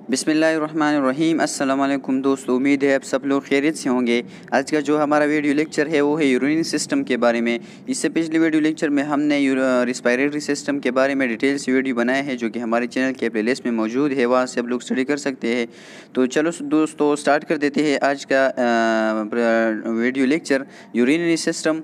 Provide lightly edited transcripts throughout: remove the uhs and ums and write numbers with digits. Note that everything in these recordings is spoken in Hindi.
बिस्मिल्लाहिर्रहमानिर्रहीम। अस्सलाम वालेकुम दोस्तों, उम्मीद है आप सब लोग खैरियत से होंगे। आज का जो हमारा वीडियो लेक्चर है वो है यूरिनरी सिस्टम के बारे में। इससे पिछले वीडियो लेक्चर में हमने रिस्पायरेटरी सिस्टम के बारे में डिटेल से वीडियो बनाया है, जो कि हमारे चैनल के प्लेलिस्ट में मौजूद है, वहाँ से आप लोग स्टडी कर सकते हैं। तो चलो दोस्तों स्टार्ट कर देते हैं आज का वीडियो लेक्चर। यूरिनरी सिस्टम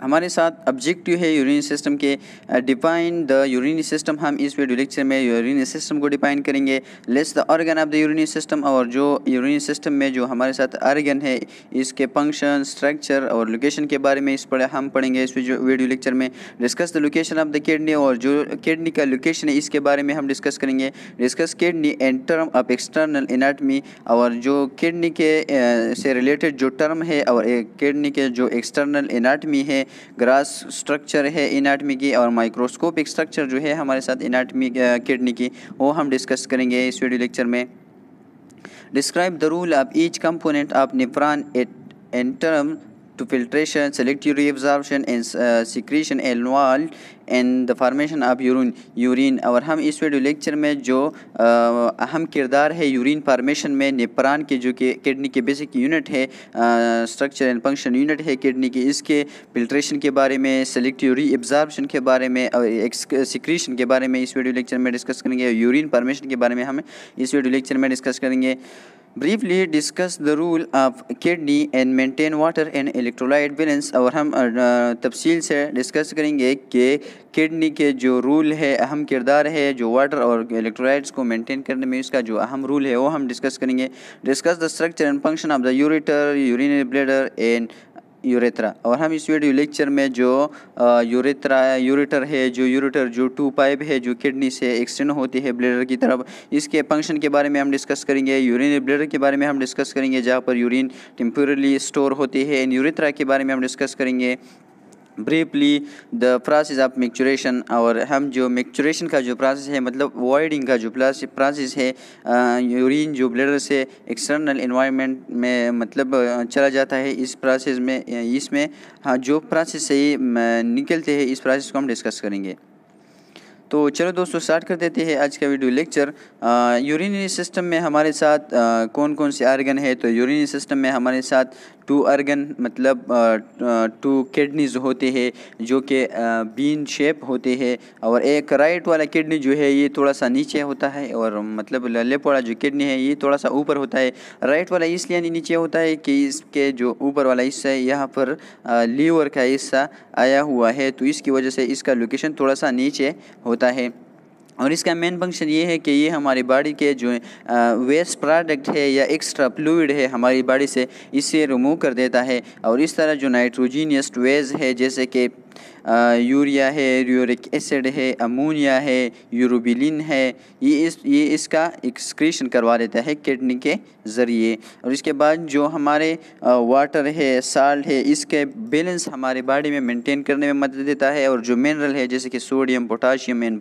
हमारे साथ ऑब्जेक्टिव है यूरिनरी सिस्टम के। Define the urinary system. हम इस वीडियो लेक्चर में यूरिनरी सिस्टम को डिफाइन करेंगे। List the organ of the urinary system, और जो यूरिनरी सिस्टम में जो हमारे साथ ऑर्गन है इसके फंक्शन, स्ट्रक्चर और लोकेशन के बारे में हम पढ़ेंगे इस वीडियो लेक्चर में। Discuss the location of the kidney, और जो किडनी का लोकेशन है इसके बारे में हम डिस्कस करेंगे। Discuss kidney and term of external anatomy, और जो किडनी के से रिलेटेड जो टर्म है और किडनी के जो एक्सटर्नल एनाटमी है, ग्रास स्ट्रक्चर है एनाटमी की, और माइक्रोस्कोपिक स्ट्रक्चर जो है हमारे साथ एनाटमी किडनी की, वो हम डिस्कस करेंगे इस वीडियो लेक्चर में। Describe the rule of each component of nephron in term to filtration, selective reabsorption and secretion involved in the formation of urine. और हम इस वीडियो लेक्चर में जो अहम किरदार है यूरिन फार्मेशन में नेफ्रॉन के, जो कि किडनी के बेसिक यूनिट है, स्ट्रक्चर एंड फंक्शन यूनिट है किडनी की, इसके फिल्ट्रेशन के बारे में, सेलेक्टिव रीएब्जॉर्प्शन के बारे में और सिक्रीशन के बारे में इस वीडियो लेक्चर में डिस्कस करेंगे। यूरिन फार्मेशन के बारे में हम इस वीडियो लेक्चर में डिस्कस करेंगे। Briefly discuss the rule of kidney and maintain water and electrolyte balance, और हम तफसील से डिस्कस करेंगे कि किडनी के जो रूल है, अहम किरदार है जो वाटर और इलेक्ट्रोलाइट्स को मेंटेन करने में, इसका जो अहम रूल है वो हम डिस्कस करेंगे। Discuss the structure and function of the ureter, urinary bladder and urethra, और हम इस वीडियो लेक्चर में जो यूरेटर जो टू पाइप है जो किडनी से एक्सटेंड होती है ब्लैडर की तरफ, इसके फंक्शन के बारे में हम डिस्कस करेंगे। यूरिनरी ब्लैडर के बारे में हम डिस्कस करेंगे, जहाँ पर यूरिन टेम्पोरली स्टोर होती है। एंड यूरेथ्रा के बारे में हम डिस्कस करेंगे। Briefly the process of maturation, और हम जो मैच्योरेशन का जो प्रोसेस है, मतलब वॉइडिंग का जो प्रोसेस है, यूरिन जो ब्लैडर से एक्सटर्नल एनवायरनमेंट में मतलब चला जाता है, इस प्रोसेस में इसमें जो प्रोसेस से निकलते हैं, इस प्रोसेस को हम डिस्कस करेंगे। तो चलो दोस्तों स्टार्ट कर देते हैं आज का वीडियो लेक्चर। यूरिनरी सिस्टम में हमारे साथ कौन कौन से ऑर्गन है। तो यूरिनरी सिस्टम में हमारे साथ टू ऑर्गन, मतलब टू किडनीज होते हैं जो कि बीन शेप होते हैं, और एक राइट वाला किडनी जो है ये थोड़ा सा नीचे होता है, और मतलब लेफ्ट वाला जो किडनी है ये थोड़ा सा ऊपर होता है। राइट वाला इसलिए नीचे होता है कि इसके जो ऊपर वाला हिस्सा है यहाँ पर लीवर का हिस्सा आया हुआ है, तो इसकी वजह से इसका लोकेशन थोड़ा सा नीचे होता है। और इसका मेन फंक्शन ये है कि ये हमारी बॉडी के जो वेस्ट प्रोडक्ट है या एक्स्ट्रा फ्लूइड है हमारी बॉडी से, इसे रिमूव कर देता है। और इस तरह जो नाइट्रोजीनियस वेज है, जैसे कि यूरिया है, यूरिक एसिड है, अमोनिया है, यूरोबिलिन है, ये इसका एक्सक्रीशन करवा देता है किडनी के ज़रिए। और इसके बाद जो हमारे वाटर है, साल्ट है, इसके बैलेंस हमारे बॉडी में मेंटेन करने में मदद देता है। और जो मिनरल है जैसे कि सोडियम, पोटाशियम एंड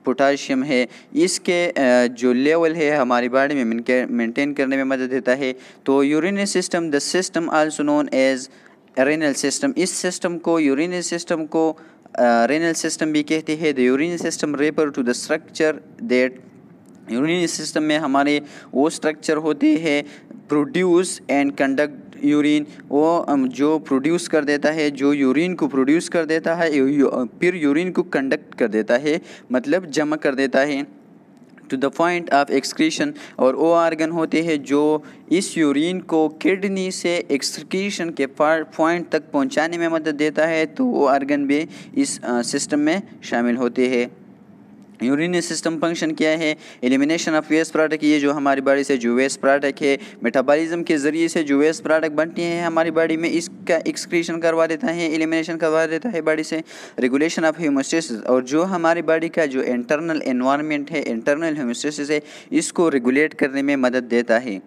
पोटाशियम है, इसके जो लेवल है हमारी बॉडी में मेंटेन करने में मदद देता है। तो urinary system, the system also known as renal system, इस सिस्टम को, यूरिनरी सिस्टम को रेनल सिस्टम भी कहते हैं। The urinary system refer to the structure that, urinary system में हमारे वो स्ट्रक्चर होते हैं प्रोड्यूस एंड कंडक्ट यूरिन, वो जो प्रोड्यूस कर देता है, जो यूरिन को प्रोड्यूस कर देता है, फिर यूरिन को कंडक्ट कर देता है, मतलब जमा कर देता है to the point of excretion. और वो ऑर्गन होते हैं जो इस यूरिन को किडनी से एक्सक्रीशन के पॉइंट तक पहुंचाने में मदद देता है, तो वो ऑर्गन भी इस सिस्टम में शामिल होते हैं। यूरिनरी सिस्टम फंक्शन क्या है? एलिमिनेशन ऑफ वेस्ट प्रोडक्ट, ये जो हमारी बॉडी से जो वेस्ट प्रोडक्ट है, मेटाबॉलिज्म के ज़रिए से जो वेस्ट प्रोडक्ट बनती हैं हमारी बॉडी में, इसका एक्सक्रीशन करवा देता है, एलिमिनेशन करवा देता है बॉडी से। रेगुलेशन ऑफ होमोस्टेसिस, और जो हमारी बॉडी का जो इंटरनल एनवायरनमेंट है, इंटरनल होमोस्टेसिस है, इसको रेगुलेट करने में मदद देता है।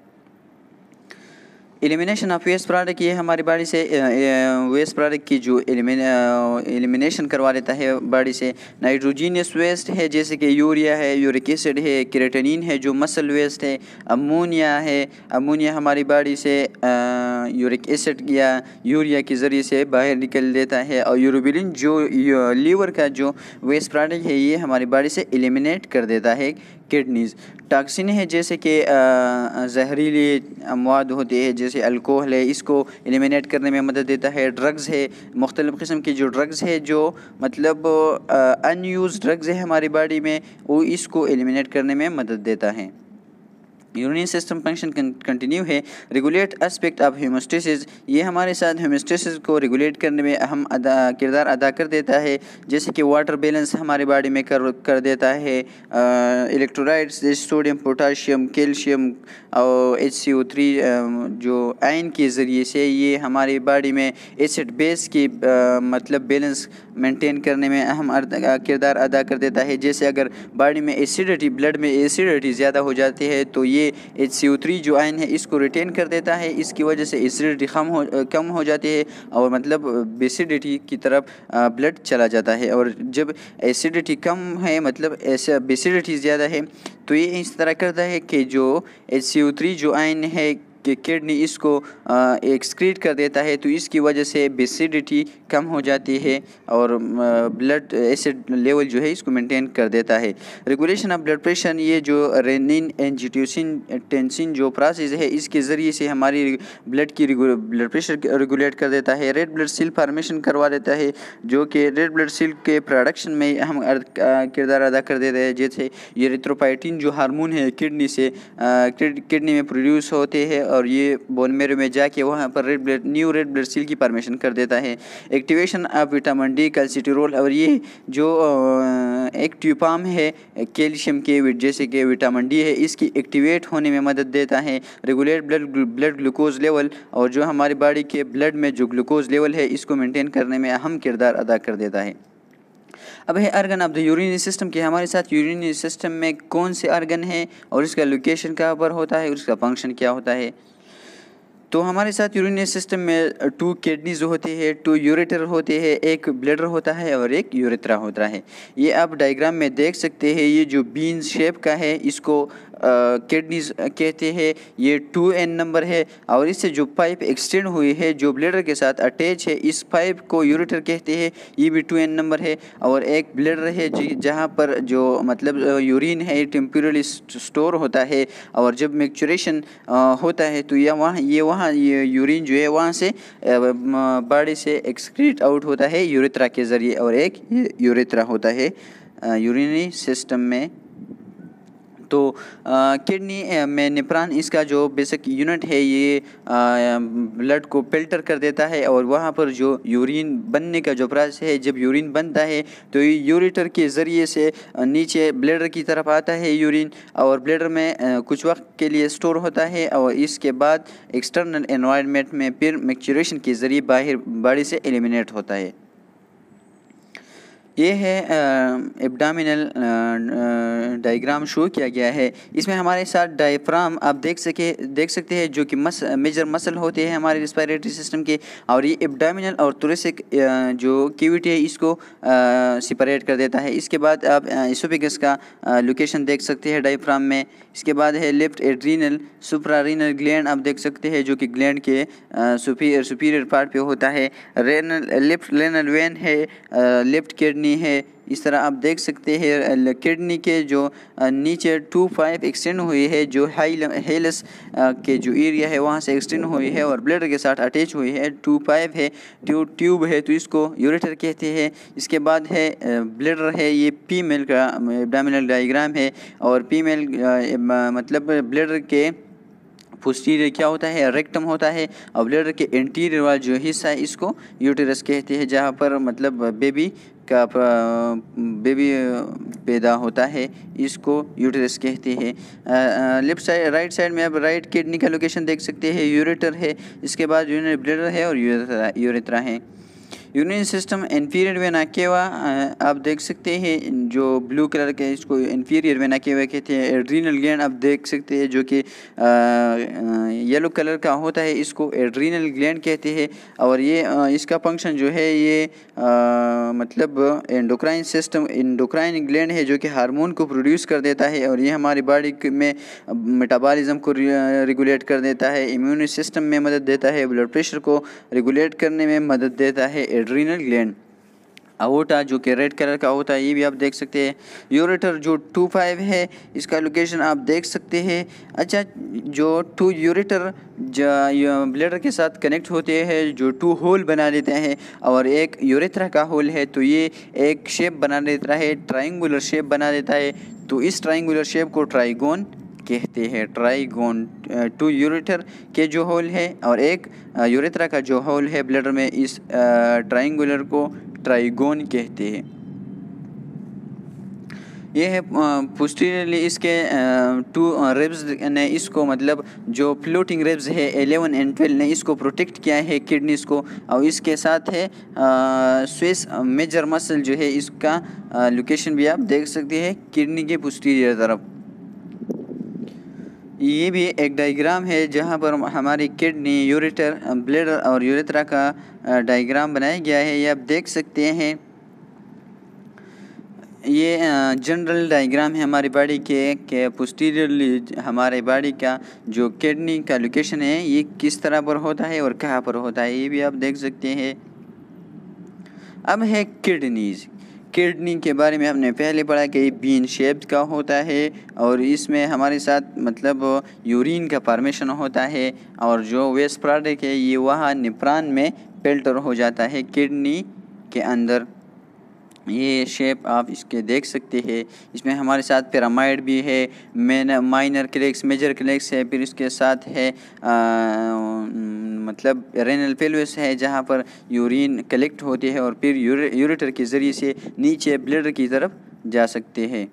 एलिमिनेशन ऑफ वेस्ट प्रोडक्ट, ये हमारी बॉडी से वेस्ट प्रोडक्ट की जो एलिमिनेशन करवा लेता है बॉडी से। नाइट्रोजीनियस वेस्ट है जैसे कि यूरिया है, यूरिक एसिड है, क्रेटिनिन है जो मसल वेस्ट है, अमोनिया है। अमोनिया हमारी बॉडी से यूरिक एसिड या यूरिया के ज़रिए से बाहर निकल देता है। और यूरोबिलिन जो लीवर का जो वेस्ट प्रोडक्ट है ये हमारी बॉडी से एलिमिनेट कर देता है किडनीज़। टॉक्सिन है जैसे कि जहरीले मवाद होते हैं जैसे अल्कोहल है, इसको एलिमिनेट करने में मदद देता है। ड्रग्स है, मुख्तलिफ़ किस्म की जो ड्रग्स है जो मतलब अनयूज़ ड्रग्स है हमारी बॉडी में, वो इसको एलिमिनेट करने में मदद देता है। यूरिनरी सिस्टम फंक्शन कंटिन्यू है। रेगुलेट एस्पेक्ट ऑफ होमोस्टेसिस, ये हमारे साथ होमोस्टेसिस को रेगुलेट करने में अहम किरदार अदा कर देता है। जैसे कि वाटर बैलेंस हमारे बॉडी में कर देता है। इलेक्ट्रोलाइट्स जैसे सोडियम, पोटाशियम, कैल्शियम और HCO3 जो आयन के ज़रिए से ये हमारी बॉडी में एसिड बेस की मतलब बैलेंस मेंटेन करने में अहम किरदार अदा कर देता है। जैसे अगर बॉडी में एसिडिटी, ब्लड में एसिडिटी ज़्यादा हो जाती है तो ये HCO3 जो आयन है इसको रिटेन कर देता है। इसकी वजह से एसिडिटी कम हो जाती है और मतलब बेसिडिटी की तरफ ब्लड चला जाता है। और जब एसिडिटी कम है मतलब ऐसा बेसिडिटी ज़्यादा है तो ये इस तरह करता है कि जो HCO3 जो आयन है कि किडनी इसको एक्सक्रीट कर देता है, तो इसकी वजह से बेसिडिटी कम हो जाती है और ब्लड एसिड लेवल जो है इसको मेंटेन कर देता है। रेगुलेशन ऑफ ब्लड प्रेशर, ये जो रेनिन एंजियोटेंसिन टेंसिन जो प्रोसेस है इसके ज़रिए से हमारी ब्लड प्रेशर रेगुलेट कर देता है। रेड ब्लड सेल फार्मेशन करवा देता है जो कि रेड ब्लड सेल के प्रोडक्शन में अहम किरदार अदा कर देता है। जैसे यूरिथ्रोपोइटिन जो हार्मोन है किडनी में प्रोड्यूस होते हैं और ये बोन मेरो में जाके वहाँ पर न्यू रेड ब्लड सेल की फॉर्मेशन कर देता है। एक्टिवेशन ऑफ विटामिन डी, कैल्सिट्रोल, और ये जो एक ट्यूपाम है कैल्शियम के जैसे कि विटामिन डी है इसकी एक्टिवेट होने में मदद देता है। रेगुलेट ब्लड ग्लूकोज लेवल, और जो हमारी बॉडी के ब्लड में जो ग्लूकोज लेवल है इसको मेंटेन करने में अहम किरदार अदा कर देता है। अब है organ of the urinary system के हमारे साथ यूरिनरी सिस्टम में कौन से आर्गन है और इसका लोकेशन कहाँ पर होता है और इसका फंक्शन क्या होता है। तो हमारे साथ यूरिनरी सिस्टम में 2 किडनीज होते हैं, 2 यूरेटर होते हैं, एक ब्लैडर होता है और एक यूरेथ्रा होता है। ये आप डायग्राम में देख सकते हैं। ये जो बीन शेप का है इसको किडनीज कहते हैं। ये 2N नंबर है और इससे जो पाइप एक्सटेंड हुई है जो ब्लैडर के साथ अटैच है इस पाइप को यूरेटर कहते हैं। ये भी 2N नंबर है। और एक ब्लैडर है जहाँ पर जो मतलब यूरिन है टेम्पररी स्टोर होता है और जब मैच्योरेशन होता है तो ये यूरिन जो है वहाँ से बॉडी से एक्सक्रीट आउट होता है यूरेथ्रा के ज़रिए, और एक यूरेथ्रा होता है यूरिनरी सिस्टम में। तो किडनी में निप्रान इसका जो बेसिक यूनिट है ये ब्लड को फिल्टर कर देता है और वहाँ पर जो यूरिन बनने का जो प्रोसेस है, जब यूरिन बनता है तो ये यूरेटर के ज़रिए से नीचे ब्लैडर की तरफ आता है यूरिन, और ब्लैडर में कुछ वक्त के लिए स्टोर होता है और इसके बाद एक्सटर्नल एनवायरनमेंट में फिर मैच्योरेशन के ज़रिए बाहर बॉडी से एलिमिनेट होता है। ये है एब्डोमिनल डायग्राम शो किया गया है। इसमें हमारे साथ डायफ्राम आप देख सकते हैं जो कि मेजर मसल होते हैं हमारे रिस्पायरेटरी सिस्टम के, और ये एब्डोमिनल और थोरेसिक जो कैविटी है इसको सेपरेट कर देता है। इसके बाद आप एसोफेगस का लोकेशन देख सकते हैं डायफ्राम में। इसके बाद है लेफ्ट एड्रीनल सुप्रारीनल ग्लैंड आप देख सकते हैं जो कि ग्लैंड के सुपीरियर पार्ट पे होता है। लेफ्ट रेनल वेन है, लेफ्ट किडनी है। इस तरह आप देख सकते हैं किडनी के जो नीचे 2 पाइप एक्सटेंड हुई है जो हेलस के जो एरिया है वहाँ से एक्सटेंड हुई है और ब्लैडर के साथ अटैच हुई है। 2 पाइप है, ट्यूब है तो इसको यूरेटर कहते हैं। इसके बाद है ब्लैडर है, ये फीमेल का एब्डोमिनल डायग्राम है और फीमेल मतलब ब्लैडर के पोस्टीरियर क्या होता है, रेक्टम होता है, और ब्लैडर के एंटीरियर वाला जो हिस्सा है इसको यूटेरस कहते हैं, जहाँ पर मतलब बेबी पैदा होता है इसको यूटेरस कहते हैं। लेफ्ट साइड राइट साइड में आप राइट किडनी का लोकेशन देख सकते हैं, यूरेटर है। इसके बाद यूरिनरी ब्लैडर है और यूरेथ्रा है। Urinary system inferior vena cava, आप देख सकते हैं जो ब्लू कलर के इसको इंफीरियर वेना केवा कहते हैं। एड्रीनल ग्लैंड आप देख सकते हैं जो कि येलो कलर का होता है, इसको एड्रीनल ग्लैंड कहते हैं। और ये इसका फंक्शन जो है ये मतलब एंडोक्राइन सिस्टम, एंडोक्राइन ग्लैंड है जो कि हार्मोन को प्रोड्यूस कर देता है और ये हमारी बॉडी में मेटाबॉलिज्म को रेगुलेट कर देता है, इम्यून सिस्टम में मदद देता है, ब्लड प्रेशर को रेगुलेट करने में मदद देता है एड्रीनल ग्लैंड। अवोटा जो कि रेड कलर का होता है, ये भी आप देख सकते हैं। यूरेटर जो 2-5 है, इसका लोकेशन आप देख सकते हैं। अच्छा, जो 2 यूरेटर ब्लैडर के साथ कनेक्ट होते हैं, जो 2 होल बना देते हैं और एक यूरेथ्रा का होल है, तो ये एक शेप बना देता है, ट्रायंगुलर शेप बना देता है। तो इस ट्रायंगुलर शेप को ट्राइगोन कहते हैं। ट्राइगोन 2 यूरेटर के जो होल है और एक यूरेथ्रा का जो होल है ब्लैडर में, इस ट्रायंगुलर को ट्राइगोन कहते हैं। ये है पोस्टीरियरली इसके 2 रिब्स ने इसको मतलब जो फ्लोटिंग रिब्स है 11 और 12 ने इसको प्रोटेक्ट किया है किडनीज को। और इसके साथ है स्विस मेजर मसल जो है, इसका लोकेशन भी आप देख सकते हैं किडनी के पोस्टीरियर तरफ। ये भी एक डायग्राम है जहाँ पर हमारी किडनी, यूरेटर, ब्लैडर और यूरेथ्रा का डायग्राम बनाया गया है, ये आप देख सकते हैं। ये जनरल डायग्राम है हमारी बॉडी के पोस्टीरियरली हमारे बॉडी का जो किडनी का लोकेशन है ये किस तरह पर होता है और कहाँ पर होता है, ये भी आप देख सकते हैं। अब है किडनीज। किडनी के बारे में हमने पहले पढ़ा कि बीन शेप्ड का होता है और इसमें हमारे साथ मतलब यूरिन का फॉर्मेशन होता है और जो वेस्ट प्रोडक्ट है ये वहाँ निप्रान में फिल्टर हो जाता है किडनी के अंदर। ये शेप आप इसके देख सकते हैं। इसमें हमारे साथ पिरामिड भी है, माइनर क्लेक्स, मेजर क्लेक्स है, फिर इसके साथ है मतलब रेनल पेल्विस है जहाँ पर यूरिन कलेक्ट होती है और फिर यूरेटर के ज़रिए से नीचे ब्लैडर की तरफ जा सकते हैं।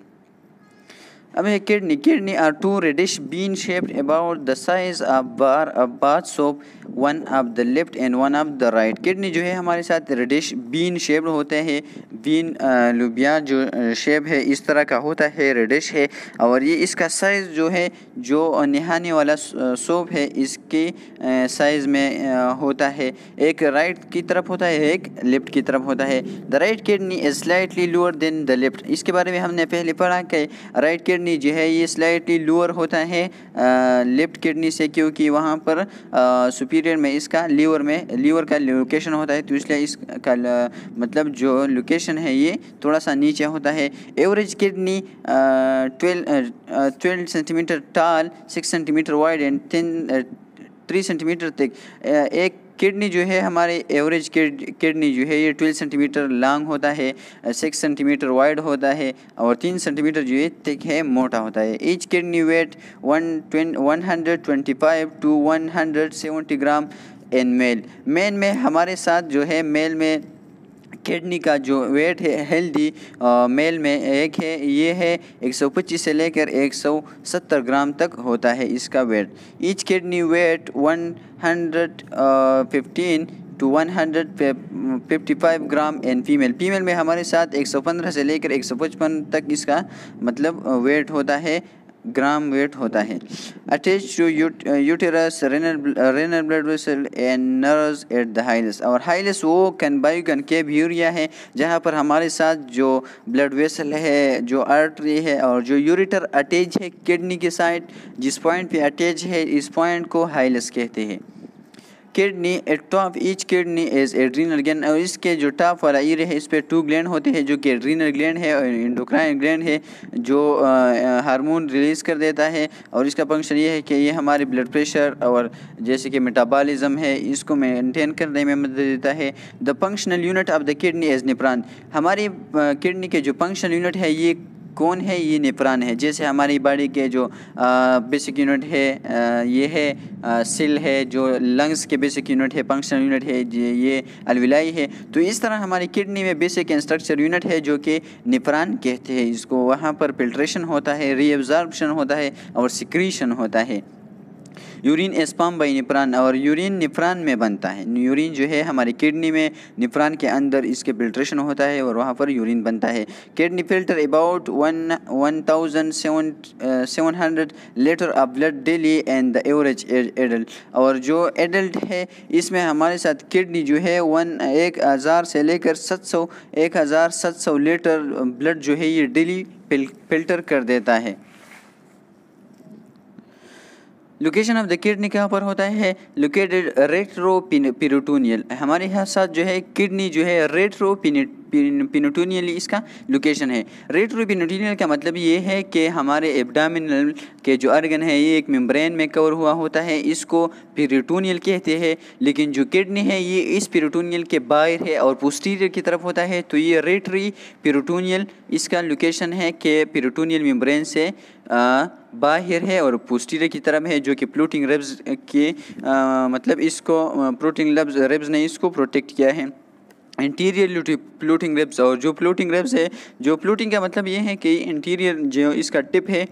अब है kidney. Kidney are 2 reddish bean shaped about the size of bar of bath soap, one of the left and one of the right। Kidney जो है हमारे साथ reddish bean shaped होते हैं। बीन लुबिया जो शेप है इस तरह का होता है, रेडिश है और ये इसका साइज़ जो है जो नहाने वाला सोप है इसके साइज़ में होता है। एक राइट की तरफ होता है, एक लेफ्ट की तरफ होता है। The right kidney is slightly lower than the left. इसके बारे में हमने पहले पढ़ा कि राइट किडनी जो है ये स्लाइटली लोअर होता है लेफ्ट किडनी से, क्योंकि वहाँ पर सुपीरियर में इसका लीवर का लोकेशन होता है, तो इसलिए इसका मतलब जो लोकेशन है ये थोड़ा सा नीचे होता है। Average kidney 12 centimetre toll, 6 centimetre wide and 3 centimetre thick. एक किडनी जो है हमारे एवरेज किडनी जो है ये 12 सेंटीमीटर लॉन्ग होता है, 6 सेंटीमीटर वाइड होता है और 3 सेंटीमीटर जो है थिक है, मोटा होता है। Each kidney weight 125 to 170 gram in male. Male में हमारे साथ जो है मेल में किडनी का जो वेट है हेल्दी मेल में एक है, ये है 125 से लेकर 170 ग्राम तक होता है इसका weight. Each kidney weight 115 to 155 gram in female. Female में हमारे साथ 115 से लेकर 155 तक इसका मतलब वेट होता है, ग्राम वेट होता है। Attach to uterus, renal blood vessel and nerves at the hilus. और हाइलस वो कनकेव यूरिया है जहाँ पर हमारे साथ जो ब्लड वेसल है, जो आर्टरी है और जो यूरेटर अटैच है किडनी के साइड, जिस पॉइंट पे अटैच है इस पॉइंट को हाइलस कहते हैं। Kidney eight top each kidney is adrenal gland. और इसके जो टॉप वाला ईयर है इस पे 2 ग्लैंड होते हैं जो कि एड्रीनल ग्लैंड है और एंडोक्राइन ग्लैंड है जो हार्मोन रिलीज़ कर देता है। और इसका फंक्शन ये है कि ये हमारे ब्लड प्रेशर और जैसे कि मेटाबॉलिज्म है इसको मेंटेन करने में मदद देता है। The functional unit of the kidney is nephron. हमारी किडनी के जो फंक्शनल यूनिट है ये कौन है, ये नेफ्रॉन है। जैसे हमारी बॉडी के जो बेसिक यूनिट है ये है सेल है, जो लंग्स के बेसिक यूनिट है, फंक्शनल यूनिट है ये अलविलाई है। तो इस तरह हमारी किडनी में बेसिक स्ट्रक्चर यूनिट है जो कि नेफ्रॉन कहते हैं इसको। वहाँ पर फिल्ट्रेशन होता है, रीअब्जॉर्प्शन होता है और सिक्रीशन होता है। Urine is pump by nephron, और यूरिन नेफ्रॉन में बनता है। यूरिन जो है हमारी किडनी में नेफ्रॉन के अंदर इसके फिल्ट्रेशन होता है और वहाँ पर यूरिन बनता है। Kidney filter about 1700 litre of blood daily and the average adult, और जो एडल्ट है इसमें हमारे साथ किडनी जो है 1000 से लेकर 1700 लीटर ब्लड जो है ये डेली फिल्टर कर देता है। लोकेशन ऑफ द किडनी कहाँ पर होता है? लोकेटेड रेट्रोपेरिटोनियल, हमारे यहाँ साथ जो है किडनी जो है रेट्रोपेरिटोनियल इसका लोकेशन है। रेट्रोपेरिटोनियल का मतलब ये है कि हमारे एब्डामिनल के जो ऑर्गन है ये एक मेम्ब्रेन में कवर हुआ होता है, इसको पेरिटोनियल कहते हैं, लेकिन जो किडनी है ये इस पेरिटोनियल के बाहर है और पोस्टीरियर की तरफ होता है, तो ये रेट्रोपेरिटोनियल इसका लोकेशन है कि पेरिटोनियल मेम्ब्रेन से बाहर है और पोस्टीरियर की तरफ है, जो कि फ्लोटिंग रिब्स के मतलब इसको फ्लोटिंग रिब्स ने इसको प्रोटेक्ट किया है। इंटीरियर फ्लोटिंग रिब्स, और जो फ्लोटिंग रिब्स है, जो फ्लोटिंग का मतलब ये है कि इंटीरियर जो इसका टिप है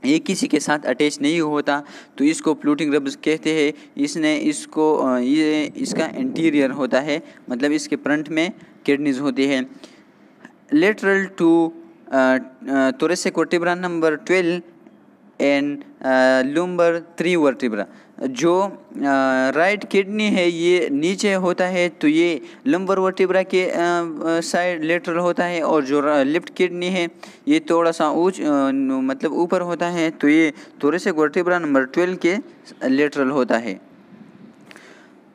ये किसी के साथ अटैच नहीं होता, तो इसको फ्लोटिंग रिब्स कहते हैं। इसने इसको ये इसका इंटीरियर होता है, मतलब इसके फ्रंट में किडनीज होती है। लेटरल टू thoracic vertebra नंबर 12 एंड लुम्बर 3 वर्टिब्रा, जो राइट किडनी है ये नीचे होता है, तो ये लंबर वर्टिब्रा के साइड लेटरल होता है, और जो लेफ्ट किडनी है ये थोड़ा सा मतलब ऊपर होता है, तो ये thoracic vertebra नंबर 12 के लेटरल होता है।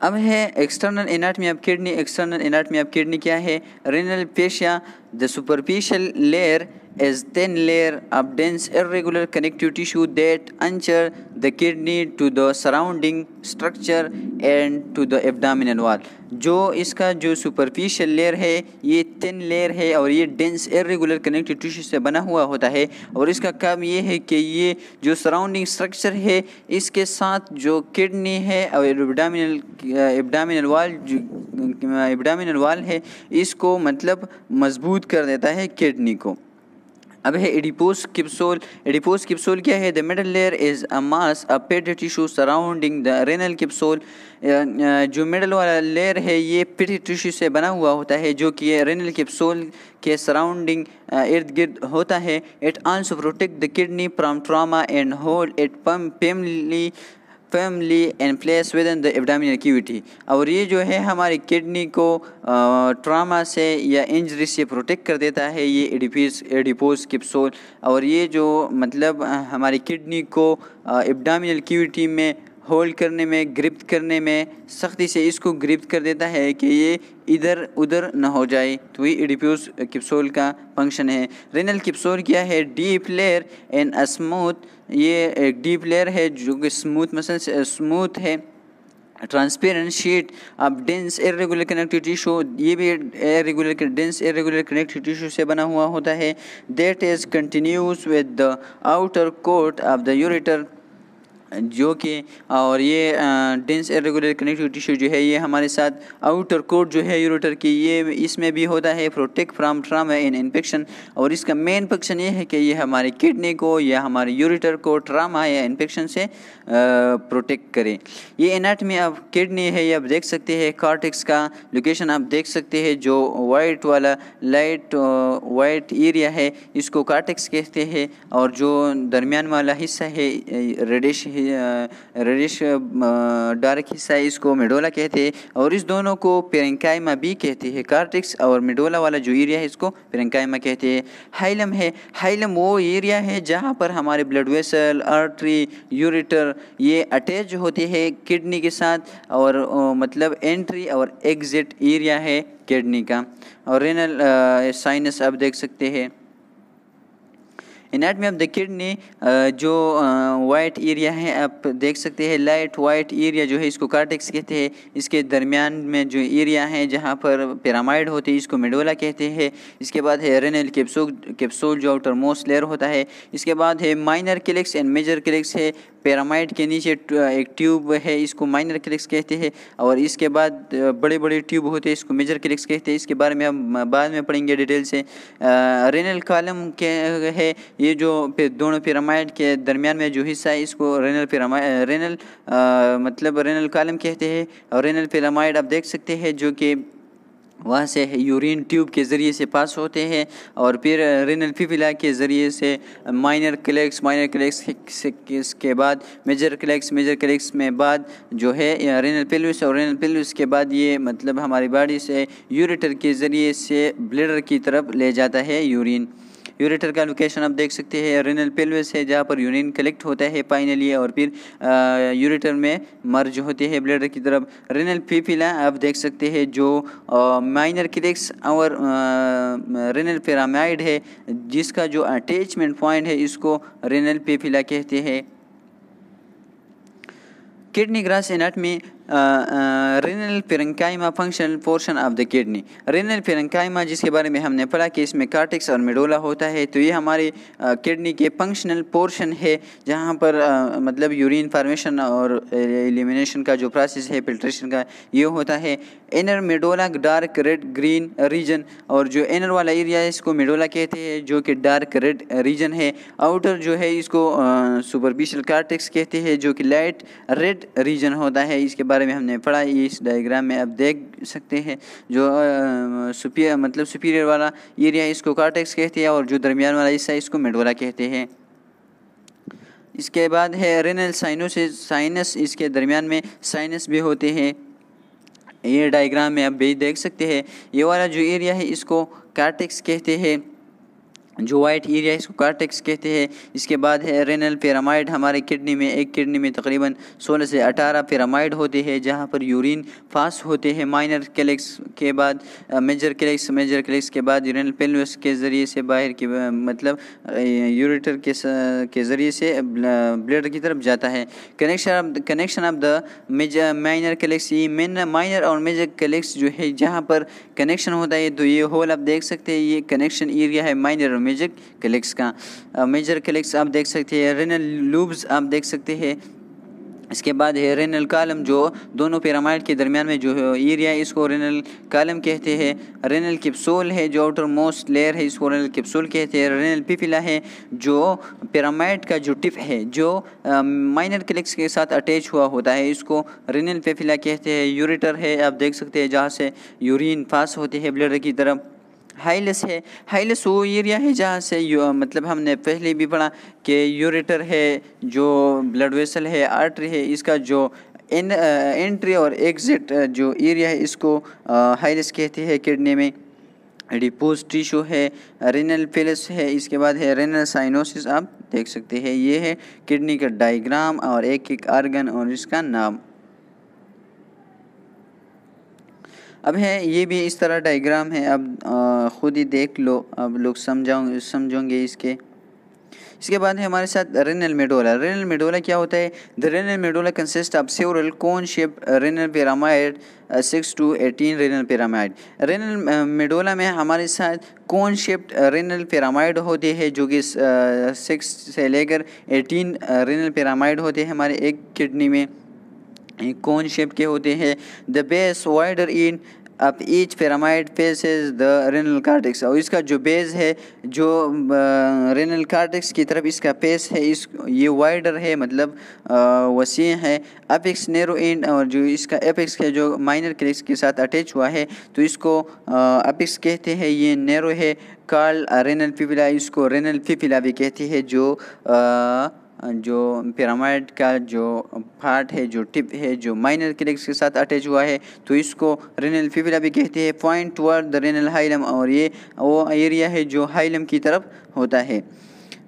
अब है external anatomy of kidney. External anatomy of kidney क्या है? Renal fascia, the superficial layer is thin layer of dense irregular connective tissue that anchor the kidney to the surrounding structure and to the abdominal wall। जो इसका जो सुपरफिशियल लेयर है ये थिन लेयर है और ये डेंस इरेगुलर कनेक्टिव टिश्यू से बना हुआ होता है, और इसका काम ये है कि ये जो सराउंडिंग स्ट्रक्चर है इसके साथ जो किडनी है और एब्डामिनल वाल है इसको मतलब मजबूत कर देता है किडनी को। अब है एडिपोस कैप्सूल। एडिपोस कैप्सूल क्या है? The middle layer is a mass of पेटी tissue surrounding the renal capsule. जो मिडल वाला लेयर है ये पेटी टिश्यू से बना हुआ होता है, जो कि रेनल कैप्सूल के सराउंडिंग इर्द गिर्द होता है। It also protect the kidney from trauma and hold it firmly and place with in the abdominal cavity. और ये जो है हमारी किडनी को ट्रामा से या इंजरी से प्रोटेक्ट कर देता है ये एडिपोस कैप्सूल। और ये जो मतलब हमारी किडनी को एब्डोमिनल कैविटी में होल्ड करने में, ग्रिप करने में, सख्ती से इसको ग्रिप कर देता है कि ये इधर उधर ना हो जाए, तो ये एडिपोस कैप्सूल का फंक्शन है। रेनल कैप्सूल क्या है? डीप लेयर एंड स्मूथ, ये एक डीप लेयर है जो कि स्मूथ है। Transparent sheet of dense irregular connective tissue, ये भी डेंस इरेगुलर कनेक्टिव टिश्यू से बना हुआ होता है। That is continuous with the outer coat of the ureter, जो कि और ये डेंस इरेगुलर कनेक्टिव टिश्यू जो है ये हमारे साथ आउटर कोट जो है यूरेटर की ये इसमें भी होता है, protect from trauma and infection. और इसका मेन फंक्शन ये है कि ये हमारी किडनी को या हमारे यूरेटर को ट्रामा या इन्फेक्शन से प्रोटेक्ट करे। ये एनाटमी ऑफ किडनी है, ये आप देख सकते हैं। कॉर्टेक्स का लोकेशन आप देख सकते हैं, जो वाइट वाला वाइट एरिया है इसको कॉर्टेक्स कहते हैं, और जो दरमियान वाला हिस्सा है रेडिश डार्क हिस्सा है इसको मेडोला कहते हैं, और इस दोनों को पेरेंकाइमा भी कहते हैं। कॉर्टेक्स और मेडोला वाला जो एरिया है इसको पेरेंकाइमा कहते हैं। हाइलम है, हाइलम वो एरिया है जहाँ पर हमारे ब्लड वेसल, आर्टरी, यूरेटर ये अटैच होते हैं किडनी के साथ, और मतलब एंट्री और एग्जिट एरिया है किडनी का। और रेनल साइनस आप देख सकते हैं। एनाटमी ऑफ द किडनी, जो वाइट एरिया है आप देख सकते हैं, लाइट वाइट एरिया जो है इसको कॉर्टेक्स कहते हैं। इसके दरमियान में जो एरिया है जहाँ पर पिरामिड होते हैं इसको मेडोला कहते हैं। इसके बाद है रेनल कैप्सूल जो आउटर मोस्ट लेयर होता है। इसके बाद है minor calyx and major calyx है। पिरामिड के नीचे एक ट्यूब है, इसको माइनर कैलिक्स कहते हैं। और इसके बाद बड़े बड़े ट्यूब होते हैं, इसको मेजर कैलिक्स कहते हैं। इसके बारे में हम बाद में पढ़ेंगे डिटेल से। रेनल कॉलम के है ये जो दोनों पिरामिड के दरमियान में जो हिस्सा है इसको रेनल कॉलम कहते हैं। और रेनल पिरामिड आप देख सकते हैं जो कि वहाँ से यूरिन ट्यूब के ज़रिए से पास होते हैं और फिर रेनल फिफिला के ज़रिए से माइनर कैलिक्स के बाद मेजर कैलिक्स में बाद जो है रेनल पेल्विस, और रेनल पेल्विस के बाद ये मतलब हमारी बॉडी से यूरेटर के ज़रिए से ब्लैडर की तरफ ले जाता है यूरिन। यूरेटर का लोकेशन आप देख सकते हैं, रेनल पेल्विस है जहाँ पर यूरिन कलेक्ट होता है फाइनली, और फिर यूरेटर में मर्ज होते हैं ब्लैडर की तरफ। रेनल फिफिला आप देख सकते हैं जो माइनर कैलिक्स और रेनल पिरामिड है जिसका जो अटैचमेंट पॉइंट है इसको रेनल फिफिला कहते हैं। Kidney grass anatomy renal parenchyma functional portion of the kidney. Renal parenchyma जिसके बारे में हमने पढ़ा कि इसमें कार्टेक्स और मेडोला होता है, तो ये हमारे किडनी के फंक्शनल पोर्शन है जहाँ पर मतलब यूरिन फार्मेशन और एलिमिनेशन का जो प्रोसेस है फिल्ट्रेशन का ये होता है। Inner medulla dark red green region, और जो इनर वाला एरिया है इसको मेडोला कहते हैं जो कि डार्क रेड रीजन है। आउटर जो है इसको सुपरफिशियल कार्टेक्स कहते हैं जो कि लाइट रेड रीजन होता है। इसके बारे में हमने पढ़ा, इस डायग्राम में आप देख सकते हैं जो सुपीरियर वाला एरिया इसको कार्टेक्स कहते हैं और जो दरमियान वाला हिस्सा इसको मेडोला कहते हैं। इसके बाद है रेनल साइनस, इसके दरमियान में साइनस भी होते हैं। ये डायग्राम में आप भी देख सकते हैं, ये वाला जो एरिया है इसको कार्टेक्स कहते हैं, जो वाइट एरिया इसको कार्टेक्स कहते हैं। इसके बाद है रेनल पिरामिड, हमारे किडनी में एक किडनी में तकरीबन 16 से 18 पिरामिड होते हैं जहाँ पर यूरिन पास होते हैं। माइनर कैलिक्स के बाद मेजर कैलिक्स के बाद रेनल पेल्विस के ज़रिए से बाहर की मतलब यूरेटर के ज़रिए से ब्लैडर की तरफ जाता है। Connection of the major minor calyx, ये माइनर और मेजर कैलिक्स जो है जहाँ पर कनेक्शन होता है, तो ये होल आप देख सकते हैं, ये कनेक्शन एरिया है माइनर और मेजर कैलिक्स का। मेजर कैलिक्स आप देख सकते हैं, रेनल लूब्स आप देख सकते हैं। इसके बाद है रेनल कॉलम, जो दोनों पिरामिड के दरमियान में जो एरिया है इसको रेनल कॉलम कहते हैं। रेनल कैप्सूल है जो आउटर मोस्ट लेयर है इसको रेनल कैप्सूल कहते हैं। रेनल पिपिला है जो पिरामिड का जो टिप है जो माइनर कैलिक्स के साथ अटैच हुआ होता है इसको रेनल पिपिला कहते हैं। यूरेटर है आप देख सकते हैं जहाँ से यूरिन पास होती है ब्लैडर की तरफ। हाइलस है, हाइलस वो एरिया है जहाँ से मतलब हमने पहले भी पढ़ा कि यूरेटर है जो ब्लड वेसल है आर्टरी है, इसका जो एंट्री और एग्जिट जो एरिया है इसको हाइलस कहते हैं। किडनी में एडिपोज टिश्यू है, रेनल पेल्विस है, इसके बाद है रेनल साइनोसिस आप देख सकते हैं। ये है किडनी का डायग्राम और एक एक आर्गन और इसका नाम। अब है ये भी इस तरह डायग्राम है, अब ख़ुद ही देख लो, अब लोग समझोगे इसके बाद है हमारे साथ रेनल मेडोला। रेनल मेडोला क्या होता है? The renal medulla consist of several cone shape renal pyramid 6 to 18 renal pyramid. Renal medulla में हमारे साथ कोन शेप्ड रेनल पिरामिड होते हैं जो कि 6 से लेकर 18 रेनल पिरामिड होते हैं हमारे एक किडनी में, कोन शेप के होते हैं। द बेस वाइडर इन अब each pyramid faces the renal cortex, और इसका जो बेस है जो रेनल कार्टेक्स की तरफ इसका फेस है ये वाइडर है मतलब वसीह है। अपेक्स नैरो इन, और जो इसका एपेक्स है जो माइनर कैलिक्स के साथ अटैच हुआ है तो इसको अपेक्स कहते हैं, ये नैरो है। कॉल्ड रेनल पिपिला, इसको रेनल पिपिला भी कहती है। जो पिरामिड का जो पार्ट है जो टिप है जो माइनर कैलिक्स के साथ अटैच हुआ है तो इसको रेनल पिपिला भी कहते हैं। Point toward the renal hilum, और ये वो एरिया है जो हाइलम की तरफ होता है।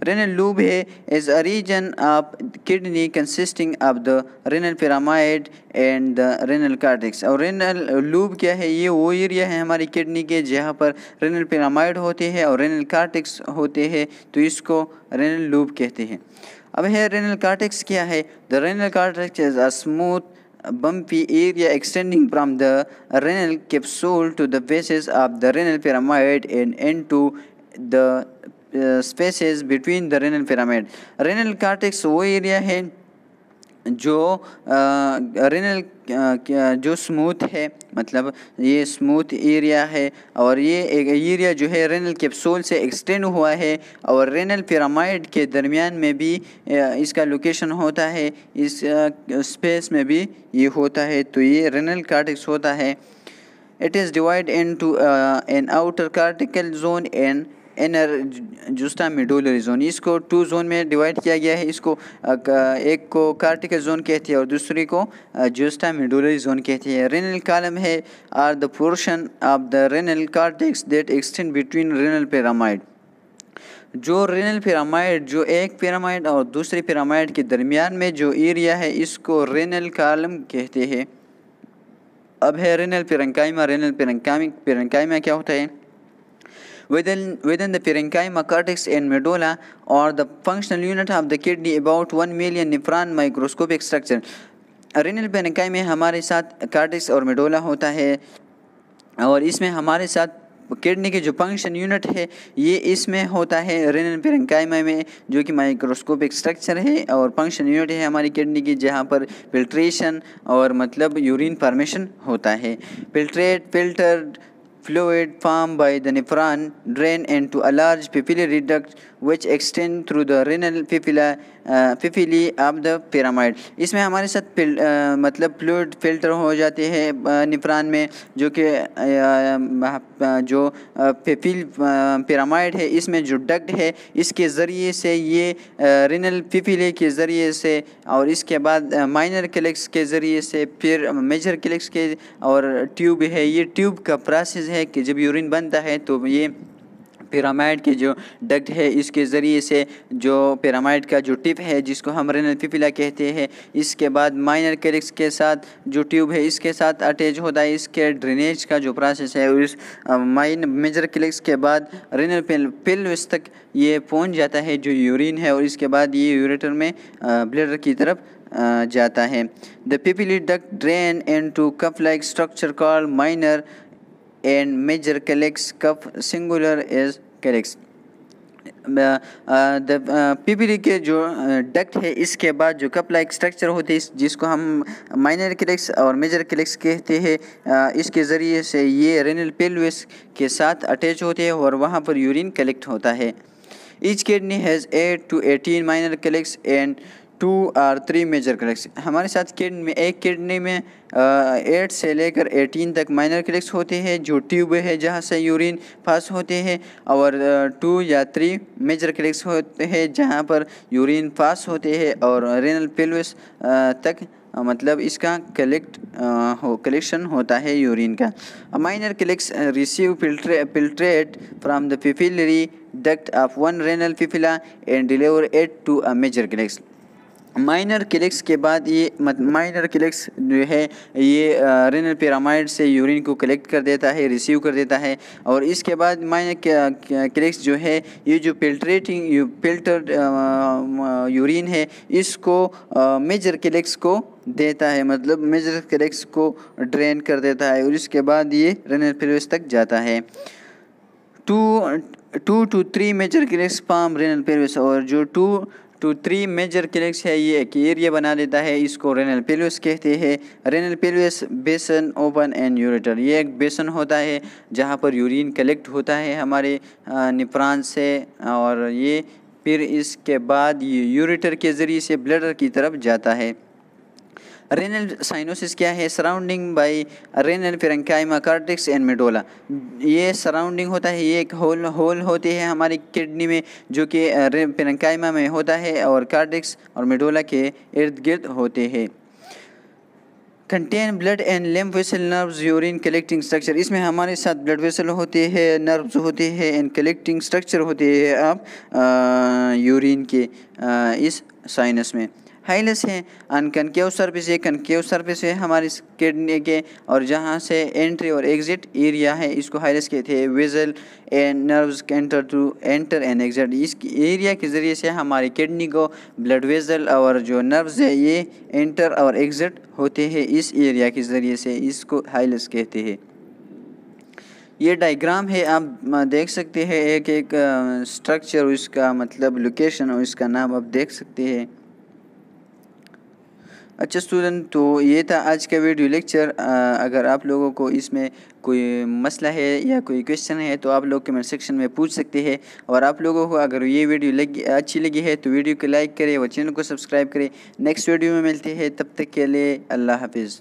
रेनल लूब है is a region of kidney consisting of the renal pyramid and the renal cortex. और रेनल लूब क्या है? ये वो एरिया है हमारी किडनी के जहाँ पर रेनल पिरामिड होते हैं और रेनल कार्टेक्स होते हैं तो इसको रेनल लूब कहते हैं। अब है रेनल कार्टेक्स क्या है? The renal cortex is a smooth bumpy area extending from the renal capsule to the bases of the renal pyramid and into the spaces between the renal pyramid। renal cortex वो एरिया है जो रेनल जो स्मूथ है, मतलब ये स्मूथ एरिया है और ये एक एरिया जो है रेनल कैप्सूल से एक्सटेंड हुआ है और रेनल पिरामिड के दरमियान में भी इसका लोकेशन होता है, इस स्पेस में भी ये होता है, तो ये रेनल कॉर्टेक्स होता है। It is divide into an outer cortical zone and inner juxta medullary zone. इसको 2 जोन में डिवाइड किया गया है। इसको एक को कार्टिकल जोन कहते हैं और दूसरी को जुस्टा मेडुलरी जोन कहते हैं। रेनल कॉलम है are the portion of the renal cortex that extend between renal pyramid. जो रेनल पिरामिड, जो एक पिरामिड और दूसरे पिरामिड के दरमियान में जो एरिया है, इसको रेनल कॉलम कहते हैं। अब है रेनल पेरेन्काइमा। रेनल पेरेन्काइमा क्या होता है? Within the parenchyma, cortex and medulla or the functional unit of the kidney, about 1 million nephron microscopic structure। Renal parenchyma में हमारे साथ कार्टेक्स और मेडुला होता है और इसमें हमारे साथ किडनी के जो फंक्शन यूनिट है ये इसमें होता है रेनल पेरेन्काइमा में, जो कि माइक्रोस्कोपिक स्ट्रक्चर है और फंक्शन यूनिट है हमारी किडनी की, जहाँ पर फिल्ट्रेशन और मतलब यूरिन फॉर्मेशन होता है। Filtered fluid formed by the nephron drain into a large papillary duct which extend through the renal papillae of the pyramid। इसमें हमारे साथ मतलब फ्लूइड फिल्टर हो जाते हैं निफ्रॉन में, जो कि जो पिरामिड है इसमें जो डक्ट है इसके ज़रिए से ये रेनल पेपिले के ज़रिए से और इसके बाद माइनर कैलेक्स के ज़रिए से फिर मेजर कैलेक्स के और ट्यूब है। ये ट्यूब का प्रोसेस है कि जब यूरिन बनता है तो ये पिरामिड के जो डक्ट है इसके ज़रिए से जो पिरामिड का जो टिप है जिसको हम रेनल पेपिला कहते हैं, इसके बाद माइनर कैलेक्स के साथ जो ट्यूब है इसके साथ अटैच होता है। इसके ड्रेनेज का जो प्रोसेस है उस मेजर कैलेक्स के बाद रेनल पेल्विस तक ये पहुंच जाता है जो यूरिन है और इसके बाद ये यूरेटर में ब्लैडर की तरफ जाता है। The papillae duct drain into cup like structure called minor and major calyx, cup singular as calyx. Papillae के जो डक्ट है इसके बाद जो कप लाइक स्ट्रक्चर होते हैं जिसको हम माइनर कैलेक्स और मेजर कैलेक्स कहते हैं, इसके ज़रिए से ये रेनल पेल्विस के साथ अटैच होते हैं और वहाँ पर यूरिन कलेक्ट होता है। Each kidney has 8 to 18 minor calyx and 2 or 3 major calyx. हमारे साथ किडनी में एक किडनी में 8 से लेकर 18 तक माइनर कैलेक्स होते हैं जो ट्यूब है जहाँ से यूरिन पास होते हैं, और 2 या 3 मेजर कैलेक्स होते हैं जहाँ पर यूरिन पास होते हैं और रेनल पेल्विस तक मतलब इसका कलेक्शन होता है यूरिन का। Minor calyx receive filtrate from the papillary duct of one renal papilla and deliver it to a major calyx. Minor calyx के बाद ये माइनर कैलेक्स जो है ये रेनल पिरामिड से यूरिन को कलेक्ट कर देता है, रिसीव कर देता है, और इसके बाद माइनर कैलेक्स जो है ये जो फिल्टर्ड यूरिन है इसको मेजर कैलेक्स को देता है, मतलब मेजर कैलेक्स को ड्रेन कर देता है और इसके बाद ये रेनल पेल्विस तक जाता है। 2 to 3 major calyx form renal pelvis, और जो 2 to 3 मेजर कैलेक्स है ये एक एरिया बना देता है, इसको रेनल पेल्विस कहते हैं। रेनल पेल्विस बेसन ओपन एंड यूरेटर, ये एक बेसन होता है जहाँ पर यूरिन कलेक्ट होता है हमारे निफ्रॉन से, और ये फिर इसके बाद ये यूरेटर के ज़रिए से ब्लैडर की तरफ जाता है। रेनल साइनोसिस क्या है? Surrounding by renal parenchyma cortex and medulla. ये सराउंडिंग होता है, ये एक होल होते हैं हमारी किडनी में जो कि पेरेन्काइमा में होता है और कॉर्टेक्स और मेडुला के इर्द गिर्द होते हैं। Contain blood and lymph vessel nerves urine collecting structure, इसमें हमारे साथ ब्लड वेसल होते हैं, नर्व्स होते हैं एंड कलेक्टिंग स्ट्रक्चर होते हैं आप यूरिन के इस साइनस में। हाइलस है अनकनकेव सरफेस, ये कनकेव सरफेस है हमारी किडनी के और जहाँ से एंट्री और एग्जिट एरिया है इसको हाइलस कहते हैं। Vessel and nerves enter and exit, इस एरिया के ज़रिए से हमारी किडनी को ब्लड वेजल और जो नर्व्स है ये एंटर और एग्जिट होते हैं इस एरिया के ज़रिए से, इसको हाइलस कहते हैं। ये डायग्राम है, आप देख सकते हैं एक एक स्ट्रक्चर, इसका मतलब लोकेशन और इसका नाम आप देख सकते हैं। अच्छा स्टूडेंट, तो ये था आज का वीडियो लेक्चर। अगर आप लोगों को इसमें कोई मसला है या कोई क्वेश्चन है तो आप लोग कमेंट सेक्शन में पूछ सकते हैं। और आप लोगों को अगर ये वीडियो अच्छी लगी है तो वीडियो को लाइक करें और चैनल को सब्सक्राइब करें। नेक्स्ट वीडियो में मिलते हैं, तब तक के लिए अल्लाह हाफिज़।